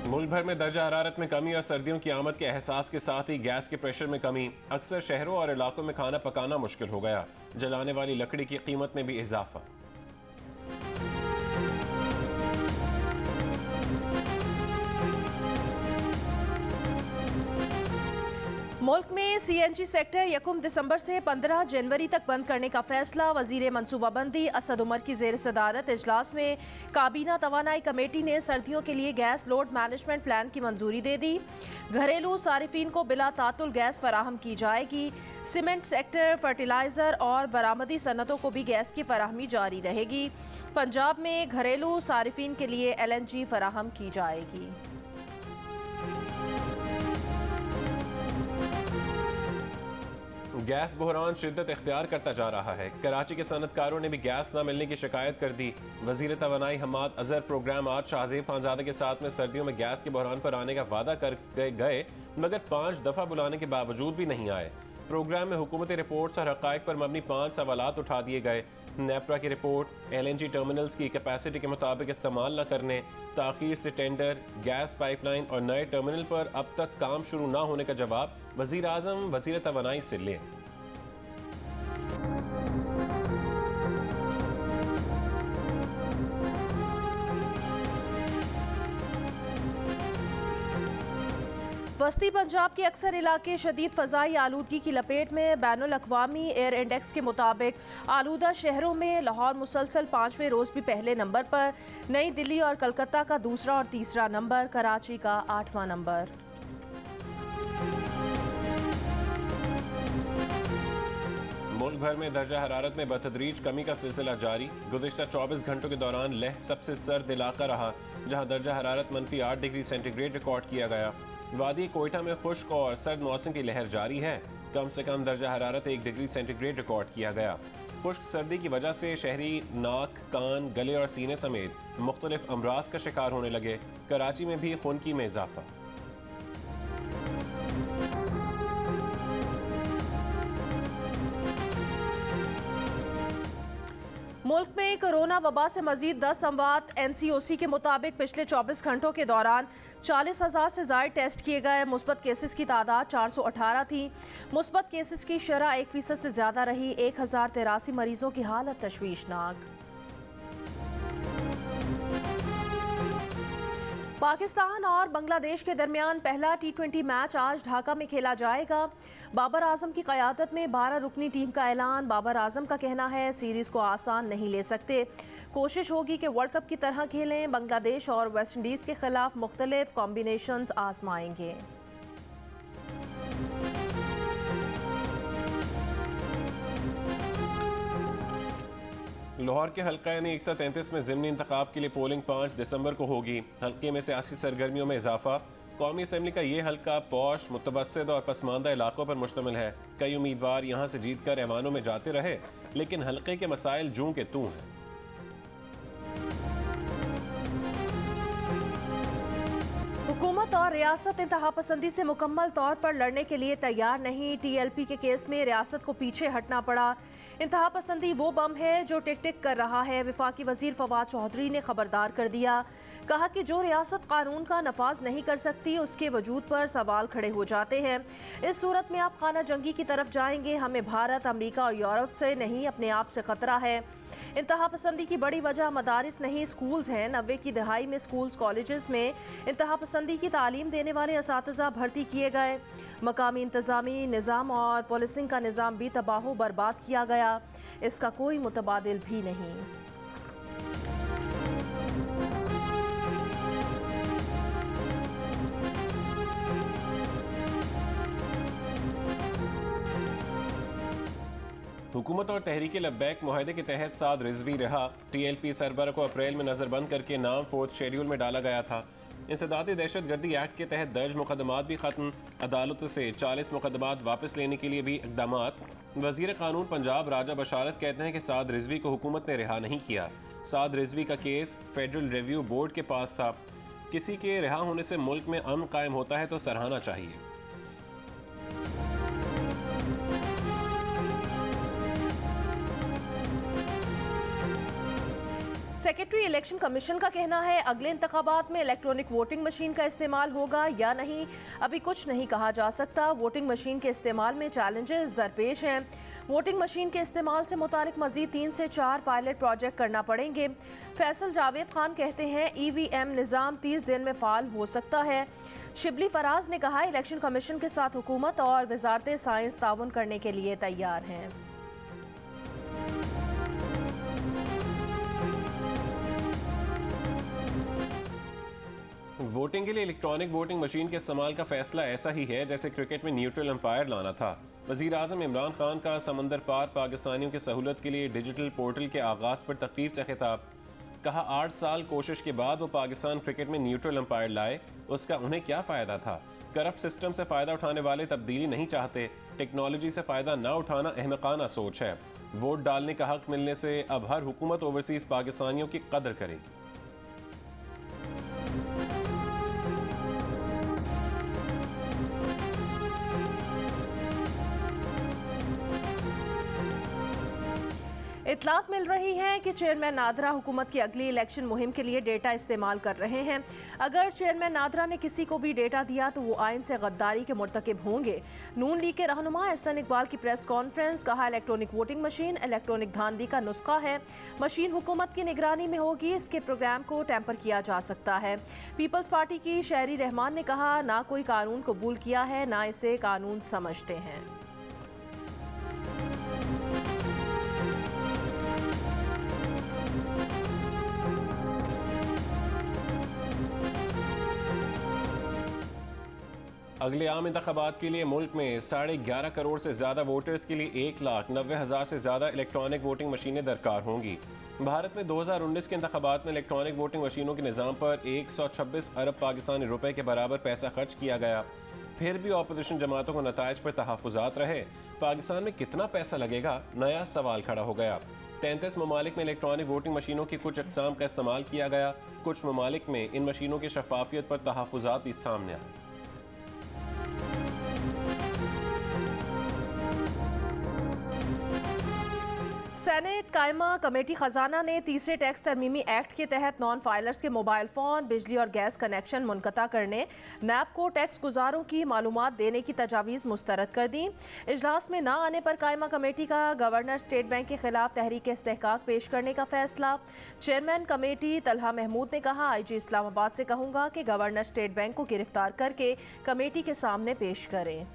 मुल्क भर में दर्जा हरारत में कमी और सर्दियों की आमद के एहसास के साथ ही गैस के प्रेशर में कमी। अक्सर शहरों और इलाकों में खाना पकाना मुश्किल हो गया। जलाने वाली लकड़ी की कीमत में भी इजाफा। मुल्क में CNG सेक्टर 1 दिसंबर से 15 जनवरी तक बंद करने का फैसला। वजीर मनसूबाबंदी असद उमर की जेर सदारत इजलास में काबीना तवानाई कमेटी ने सर्दियों के लिए गैस लोड मैनेजमेंट प्लान की मंजूरी दे दी। घरेलू सारिफीन को बिला तातुल गैस फराहम की जाएगी। सीमेंट सेक्टर, फर्टिलाइजर और बरामदी सनतों को भी गैस की फराहमी जारी रहेगी। पंजाब में घरेलू सारिफीन के लिए LNG फराहम की जाएगी। गैस बहरान शिद्दत इख्तियार करता जा रहा है। कराची के सनतकारों ने भी गैस न मिलने की शिकायत कर दी। वजीर तवानाई हम्माद अजहर प्रोग्राम आज शाहजेब खानजादे के साथ में सर्दियों में गैस के बहरान पर आने का वादा कर गए मगर 5 दफ़ा बुलाने के बावजूद भी नहीं आए। प्रोग्राम में हुकूमती रिपोर्ट्स और हक़ाइक़ पर मबनी 5 सवालात उठा दिए गए। नेपरा की रिपोर्ट, LNG टर्मिनल्स की कैपेसिटी के मुताबिक इस्तेमाल न करने, ताख़ीर से टेंडर, गैस पाइपलाइन और नए टर्मिनल पर अब तक काम शुरू न होने का जवाब वज़ीर आज़म वज़ीर तवानाई से लें। वस्ती पंजाब के अक्सर इलाके शदीद फ़ज़ाई आलूदगी की लपेट में। बैनुल अक़वामी एयर इंडेक्स के मुताबिक आलूदा शहरों में लाहौर मुसलसल 5वें रोज़ भी पहले नंबर पर, नई दिल्ली और कलकत्ता का दूसरा और तीसरा नंबर, कराची का 8वां नंबर। मुल्क भर में दर्जा हरारत में बतदरीज कमी का सिलसिला जारी। गुज़िश्ता 24 घंटों के दौरान लेह सबसे सर्द इलाका रहा, जहां दर्जा हरारत -8 डिग्री सेंटीग्रेड रिकॉर्ड किया गया। वादी कोयटा में खुश्क और सर्द मौसम की लहर जारी है। कम से कम दर्जा हरारत 1 डिग्री सेंटीग्रेड रिकॉर्ड किया गया। खुश्क सर्दी की वजह से शहरी नाक, कान, गले और सीने समेत मुख्तलिफ अमराज का शिकार होने लगे। कराची में भी खुनकी में इजाफा। मुल्क में कोरोना वबा से मजीद 10 अमवात। NCOC के मुताबिक पिछले 24 घंटों के दौरान 40,000 से ज़ायद टेस्ट किए गए। मुस्बत केसेस की तादाद 418 थी। मुस्बत केसेस की शरह 1% से ज़्यादा रही। 1083 मरीजों की हालत तशवीशनाक। पाकिस्तान और बांग्लादेश के दरमियान पहला T20 मैच आज ढाका में खेला जाएगा। बाबर आजम की क़यादत में 12 रुकनी टीम का ऐलान। बाबर आजम का कहना है सीरीज़ को आसान नहीं ले सकते, कोशिश होगी कि वर्ल्ड कप की तरह खेलें। बांग्लादेश और वेस्ट इंडीज़ के खिलाफ मुख्तलिफ कॉम्बिनेशंस आजमाएंगे। लाहौर के हल्का यानी 133 में ज़िमनी इंतखाब के लिए पोलिंग 5 दिसंबर को होगी। हल्के में सियासी सरगर्मियों में इजाफा। कौमी असम्बली का ये हल्का पौश, मुतवस्सित और पसमानदा इलाकों पर मुश्तमिल है। कई उम्मीदवार यहाँ से जीत कर ऐवानों में जाते रहे, लेकिन हल्के के मसाइल जूं के तूं हैं। हुकूमत और रियासत इंतहा पसंदी से मुकम्मल तौर पर लड़ने के लिए तैयार नहीं। TLP के केस में रियासत को पीछे हटना पड़ा। इंतहा पसंदी वो बम है जो टिक टिक कर रहा है। वफाकी वजीर फवाद चौधरी ने खबरदार कर दिया। कहा कि जो रियासत कानून का नफाज नहीं कर सकती उसके वजूद पर सवाल खड़े हो जाते हैं। इस सूरत में आप खाना जंगी की तरफ जाएंगे। हमें भारत, अमेरिका और यूरोप से नहीं, अपने आप से खतरा है। इंतहा पसंदी की बड़ी वजह मदारिस नहीं, स्कूल्स हैं। 90 की दहाई में स्कूल्स, कॉलेजेस में इंतहा पसंदी की तालीम देने वाले असातिज़ा भर्ती किए गए। मकामी इंतज़ामी निज़ाम और पुलिसिंग का निज़ाम भी तबाह बर्बाद किया गया। इसका कोई मुतबादिल भी नहीं। हुकूमत और तहरीक लब्बैक मुआहदे के तहत साद रिजवी रहा। TLP सरबराह को अप्रैल में नज़रबंद करके नाम 4th शेड्यूल में डाला गया था। इंसदादी दहशत गर्दी एक्ट के तहत दर्ज मुकदमात भी खत्म। अदालत से 40 मुकदमात वापस लेने के लिए भी इक़दामात। वज़ीर कानून पंजाब राजा बशारत कहते हैं कि साद रिजवी को हुकूमत ने रिहा नहीं किया। साद रिजवी का केस फेडरल रिव्यू बोर्ड के पास था। किसी के रिहा होने से मुल्क में अमन कायम होता है तो सराहना चाहिए। सेक्रेटरी इलेक्शन कमीशन का कहना है अगले इंतखाबात में इलेक्ट्रॉनिक वोटिंग मशीन का इस्तेमाल होगा या नहीं, अभी कुछ नहीं कहा जा सकता। वोटिंग मशीन के इस्तेमाल में चैलेंजेस दरपेश हैं। वोटिंग मशीन के इस्तेमाल से मुतालिक मजीद 3 से 4 पायलट प्रोजेक्ट करना पड़ेंगे। फैसल जावेद खान कहते हैं EVM निज़ाम 30 दिन में फ़ाल हो सकता है। शिबली फराज ने कहा इलेक्शन कमीशन के साथ हुकूमत और वजारत साइंस ताउन करने के लिए तैयार हैं। वोटिंग के लिए इलेक्ट्रॉनिक वोटिंग मशीन के इस्तेमाल का फैसला ऐसा ही है जैसे क्रिकेट में न्यूट्रल अंपायर लाना था। वज़ीर आज़म इमरान खान का समंदर पार पाकिस्तानियों की सहूलत के लिए डिजिटल पोर्टल के आगाज़ पर तकरीर से खिताब। कहा 8 साल कोशिश के बाद वो पाकिस्तान क्रिकेट में न्यूट्रल अंपायर लाए, उसका उन्हें क्या फ़ायदा था। करप्ट सिस्टम से फ़ायदा उठाने वाले तब्दीली नहीं चाहते। टेक्नोलॉजी से फ़ायदा ना उठाना अहमकाना सोच है। वोट डालने का हक मिलने से अब हर हुकूमत ओवरसीज़ पाकिस्तानियों की कदर करेगी। इतलात मिल रही है कि चेयरमैन नादरा हुकूमत की अगली इलेक्शन मुहिम के लिए डेटा इस्तेमाल कर रहे हैं। अगर चेयरमैन नादरा ने किसी को भी डेटा दिया तो वो आइन से गद्दारी के मुर्तकिब होंगे। नून लीग के रहनुमा एहसन इकबाल की प्रेस कॉन्फ्रेंस। कहा इलेक्ट्रॉनिक वोटिंग मशीन इलेक्ट्रॉनिक धांधली का नुस्खा है। मशीन हुकूमत की निगरानी में होगी, इसके प्रोग्राम को टेम्पर किया जा सकता है। पीपल्स पार्टी की शहरी रहमान ने कहा ना कोई कानून कबूल किया है ना इसे कानून समझते हैं। अगले आम इंतखाबात के लिए मुल्क में 11.5 करोड़ से ज़्यादा वोटर्स के लिए 1,90,000 से ज़्यादा इलेक्ट्रॉनिक वोटिंग मशीनें दरकार होंगी। भारत में 2019 के इंतखाबात में इलेक्ट्रॉनिक वोटिंग मशीनों के निज़ाम पर 126 अरब पाकिस्तानी रुपए के बराबर पैसा खर्च किया गया। फिर भी अपोजिशन जमातों को नताइज पर तहफ़्फ़ुज़ात रहे। पाकिस्तान में कितना पैसा लगेगा, नया सवाल खड़ा हो गया। 33 ममालिक में इलेक्ट्रॉनिक वोटिंग मशीनों की कुछ अक़साम का इस्तेमाल किया गया। कुछ ममालिक में इन मशीनों की शफाफियत पर तहफ़्फ़ुज़ात भी सामने आए। सेनेट कायमा कमेटी खजाना ने तीसरे टैक्स तरमीमी एक्ट के तहत नॉन फाइलर्स के मोबाइल फ़ोन, बिजली और गैस कनेक्शन मुनक़ता करने, नैब को टैक्स गुजारों की मालूमात देने की तजावीज़ मुस्तरद कर दी। इजलास में न आने पर कायमा कमेटी का गवर्नर स्टेट बैंक के खिलाफ तहरीक इस्तेहकाक पेश करने का फैसला। चेयरमैन कमेटी तलहा महमूद ने कहा IG इस्लामाबाद से कहूँगा कि गवर्नर स्टेट बैंक को गिरफ्तार करके कमेटी के सामने पेश करें।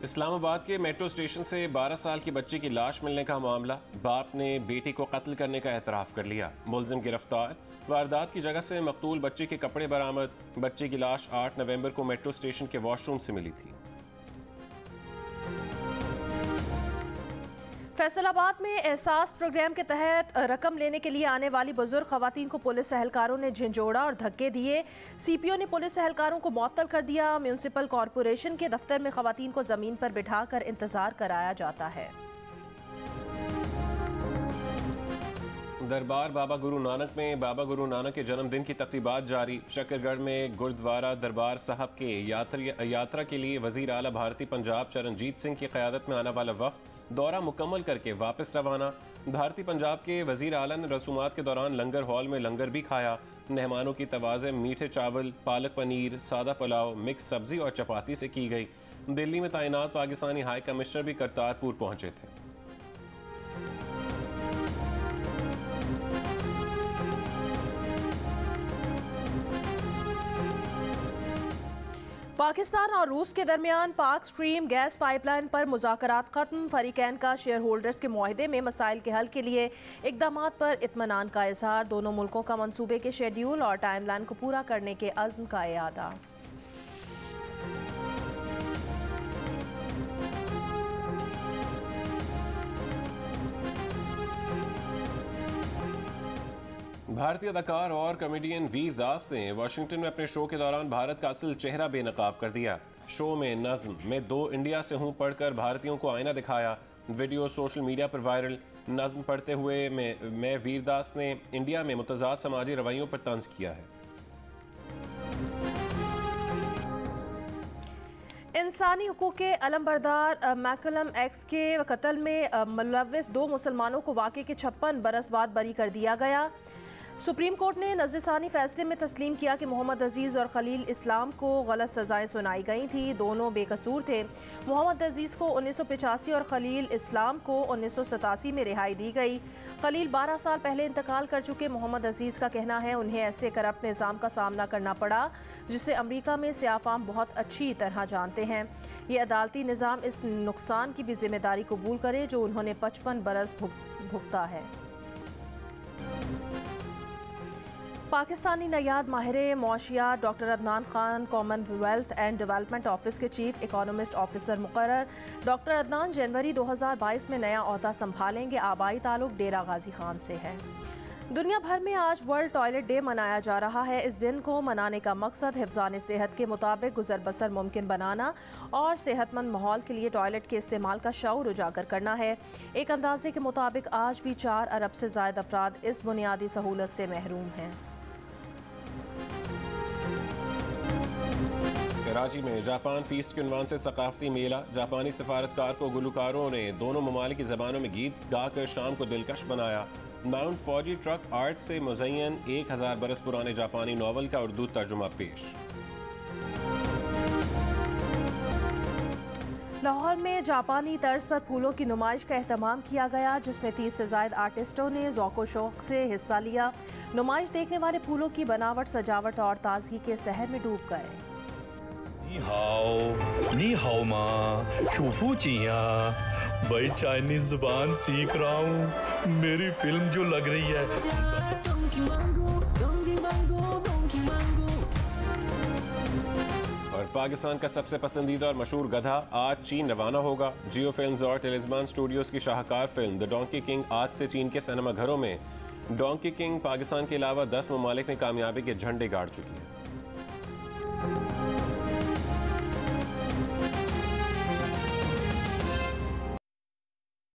इस्लामाबाद के मेट्रो स्टेशन से 12 साल की बच्ची की लाश मिलने का मामला। बाप ने बेटी को कत्ल करने का एतराफ़ कर लिया। मुलजिम गिरफ्तार। वारदात की जगह से मकतूल बच्ची के कपड़े बरामद। बच्ची की लाश 8 नवंबर को मेट्रो स्टेशन के वॉशरूम से मिली थी। फैसलाबाद में एहसास प्रोग्राम के तहत रकम लेने के लिए आने वाली बुजुर्ग खवातीन को पुलिस एहलकारों ने झिंझोड़ा और धक्के दिए। CPO ने पुलिस एहलकारों को मुअत्तल कर दिया। म्यूनिसिपल कॉरपोरेशन के दफ्तर में खवातीन को जमीन पर बिठाकर इंतजार कराया जाता है। दरबार बाबा गुरु नानक में बाबा गुरु नानक के जन्मदिन की तकरीबात जारी। शकरगढ़ में गुरुद्वारा दरबार साहब के यात्रा के लिए वजीर आला भारतीय पंजाब चरणजीत सिंह की क़यादत में आने वाला वफ्द दौरा मुकम्मल करके वापस रवाना। भारतीय पंजाब के वजीर आला ने रसूमात के दौरान लंगर हॉल में लंगर भी खाया। मेहमानों की तवाज़े मीठे चावल, पालक पनीर, सादा पुलाव, मिक्स सब्जी और चपाती से की गई। दिल्ली में तैनात पाकिस्तानी हाई कमिश्नर भी करतारपुर पहुंचे थे। पाकिस्तान और रूस के दरमियान पाक स्ट्रीम गैस पाइपलाइन पर मुज़ाकरात खत्म। फरीकैन का शेयर होल्डर्स के मुआहदे में मसाइल के हल के लिए इक़दामात पर इत्मीनान का इज़हार। दोनों मुल्कों का मंसूबे के शेड्यूल और टाइमलाइन को पूरा करने के अज़्म का इयादा। भारतीय अदाकार और कॉमेडियन वीर दास ने वाशिंगटन में अपने शो के दौरान भारत का असल चेहरा बेनकाब कर दिया। शो में नज़्म मैं 2 इंडिया से हूँ पढ़कर भारतीयों को आईना दिखाया। वीडियो सोशल मीडिया पर वायरल। नज़्म पढ़ते हुए मैं वीर दास ने इंडिया में मुतज़ाद समाजी रवैयों पर तंज किया है। इंसानी हुकूक के अलमबरदार मैकलम एक्स के कत्ल में मुलव्विस 2 मुसलमानों को वाक़े के 56 बरस बाद बरी कर दिया गया। सुप्रीम कोर्ट ने नज़रसानी फैसले में तस्लीम किया कि मोहम्मद अजीज़ और खलील इस्लाम को गलत सज़ाएं सुनाई गई थी। दोनों बेकसूर थे। मोहम्मद अजीज़ को 1985 और खलील इस्लाम को 1987 में रिहाई दी गई। खलील 12 साल पहले इंतकाल कर चुके मोहम्मद अजीज़ का कहना है उन्हें ऐसे करप्ट निज़ाम का सामना करना पड़ा जिसे अमरीका में सियाफ़ाम बहुत अच्छी तरह जानते हैं। ये अदालती निज़ाम इस नुकसान की भी जिम्मेदारी कबूल करे जो उन्होंने 55 बरस भुगता है। पाकिस्तानी नयाद माहिर मौशियात doctor Adnan Khan Commonwealth and Development Office के चीफ इकोनॉमिस्ट ऑफिसर मुकर्रर। डॉक्टर अदनान जनवरी 2022 में नया ओहदा संभालेंगे। आबाई ताल्लुक डेरा गाजी खान से है। दुनिया भर में आज वर्ल्ड टॉयलेट डे मनाया जा रहा है। इस दिन को मनाने का मकसद हिफ्ज़ान सेहत के मुताबिक गुजर बसर मुमकिन बनाना और सेहतमंद माहौल के लिए टॉयलेट के इस्तेमाल का शऊर उजागर करना है। एक अंदाजे के मुताबिक आज भी 4 अरब से ज़ायद अफराद इस बुनियादी सहूलत से महरूम हैं। कराची में जापान फीस्ट के उन्वान से सकाफती मेला। जापानी सफारतकार को गुलकारों ने दोनों ममालिक की ज़बानों में गीत गाकर शाम को दिलकश बनाया। माउंट फौजी ट्रक आर्ट से मुज़य्यन 1000 बरस पुराने जापानी नावल का उर्दू तर्जुमा पेश। लाहौर में जापानी तर्ज पर फूलों की नुमाइश का एहतमाम किया गया जिसमें 30 से ज़ायद आर्टिस्टों ने ज़ौक़ शौक़ से हिस्सा लिया। नुमाइश देखने वाले फूलों की बनावट, सजावट और ताजगी के सहर में डूब गए। नी हाओ माँ, शूफू चिया, भाई चाइनीज जुबान सीख रहा हूँ। मेरी फिल्म जो लग रही है। और पाकिस्तान का सबसे पसंदीदा और मशहूर गधा आज चीन रवाना होगा। जियो फिल्म्स और टेलिस्मान स्टूडियोज की शाहकार फिल्म द डोंकी किंग आज से चीन के सिनेमा घरों में। डोंकी किंग पाकिस्तान के अलावा 10 ममालिक में कामयाबी के झंडे गाड़ चुकी है।